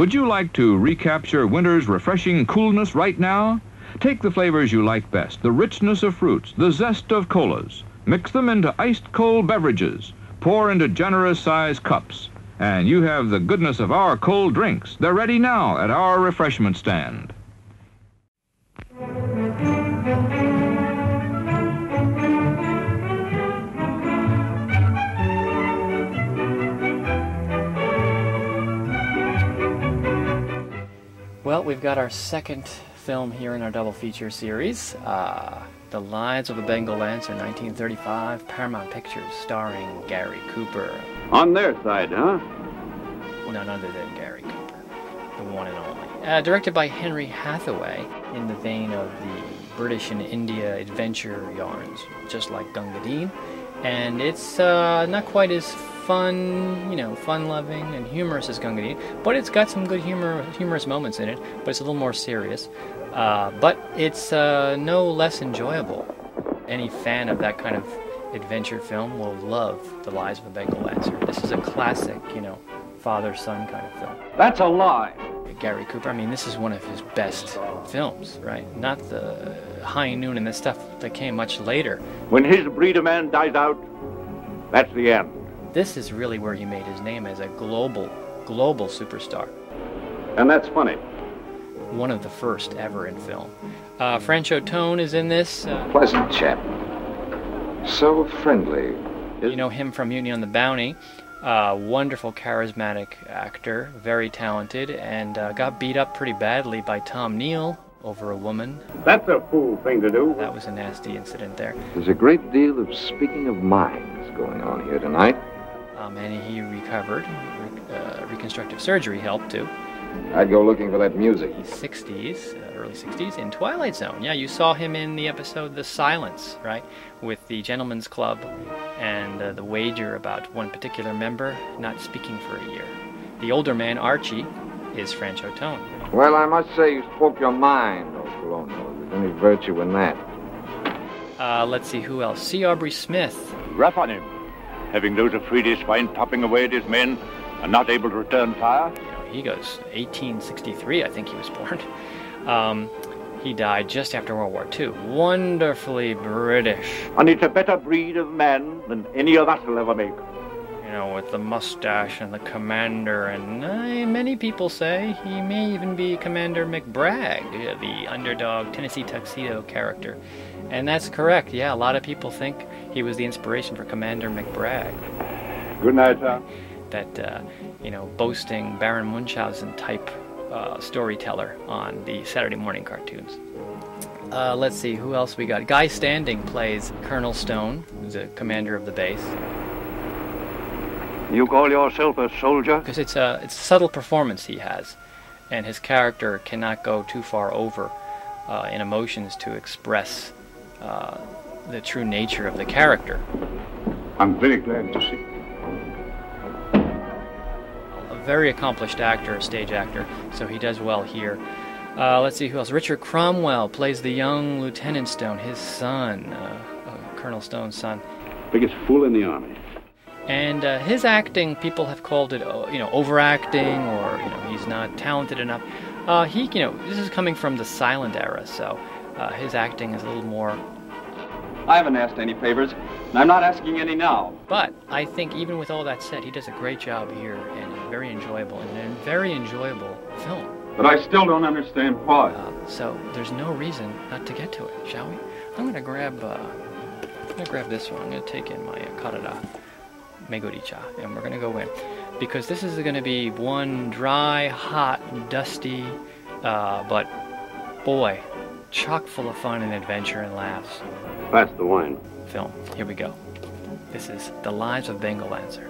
Would you like to recapture winter's refreshing coolness right now? Take the flavors you like best, the richness of fruits, the zest of colas. Mix them into iced cold beverages. Pour into generous-sized cups. And you have the goodness of our cold drinks. They're ready now at our refreshment stand. Well, we've got our second film here in our double feature series, The Lives of a Bengal Lancer, 1935, Paramount Pictures, starring Gary Cooper. On their side, huh? None other than Gary Cooper, the one and only. Directed by Henry Hathaway, in the vein of the British and India adventure yarns, just like Gunga Din. And it's not quite as fun-loving and humorous as Gunga Din, but it's got some good humorous moments in it, but it's a little more serious. But it's no less enjoyable. Any fan of that kind of adventure film will love The Lives of a Bengal Lancer. This is a classic, father-son kind of film. That's a lie. Gary Cooper, I mean, this is one of his best films, right? Not the High Noon and the stuff that came much later. When his breed of man dies out, that's the end. This is really where he made his name as a global superstar. And that's funny. One of the first ever in film. Francho Tone is in this. Pleasant chap. So friendly. You know him from Mutiny on the Bounty. Wonderful, charismatic actor, very talented, and got beat up pretty badly by Tom Neal over a woman. That's a fool thing to do. That was a nasty incident there. There's a great deal of speaking of minds going on here tonight. And he recovered. Reconstructive surgery helped too. I'd go looking for that music. He's 60s, early 60s, in Twilight Zone. Yeah, you saw him in the episode The Silence, right? With the Gentleman's Club and the wager about one particular member not speaking for a year. The older man, Archie, is Francho Tone. Well, I must say you spoke your mind, old Colonial. There's any virtue in that. Let's see, who else? C. Aubrey Smith. Rough on him. Having those Afridi's swine topping away at his men and not able to return fire. He goes 1863, I think he was born. He died just after World War II. Wonderfully British. And it's a better breed of man than any of us will ever make. With the mustache and the commander, and many people say he may even be Commander McBragg, the underdog Tennessee Tuxedo character. And that's correct, yeah, a lot of people think he was the inspiration for Commander McBragg. Good night, sir. That, boasting Baron Munchausen type storyteller on the Saturday morning cartoons. Let's see, who else we got? Guy Standing plays Colonel Stone, who's the commander of the base. You call yourself a soldier? Because it's a subtle performance he has, and his character cannot go too far over in emotions to express the true nature of the character. I'm very glad to see. A very accomplished actor, stage actor, so he does well here. Let's see who else. Richard Cromwell plays the young Lieutenant Stone, his son, Colonel Stone's son. Biggest fool in the army. And his acting, people have called it, overacting, or he's not talented enough. This is coming from the silent era, so his acting is a little more. I haven't asked any favors, and I'm not asking any now. But I think even with all that said, he does a great job here, and is very enjoyable, and a very enjoyable film. But I still don't understand why. So there's no reason not to get to it, shall we? I'm gonna grab this one. I'm gonna take in my Karada Meguricha, and we're gonna go in because this is gonna be one dry, hot, dusty, but boy, chock full of fun and adventure and laughs. That's the wine. Film. Here we go. This is The Lives of Bengal Lancer.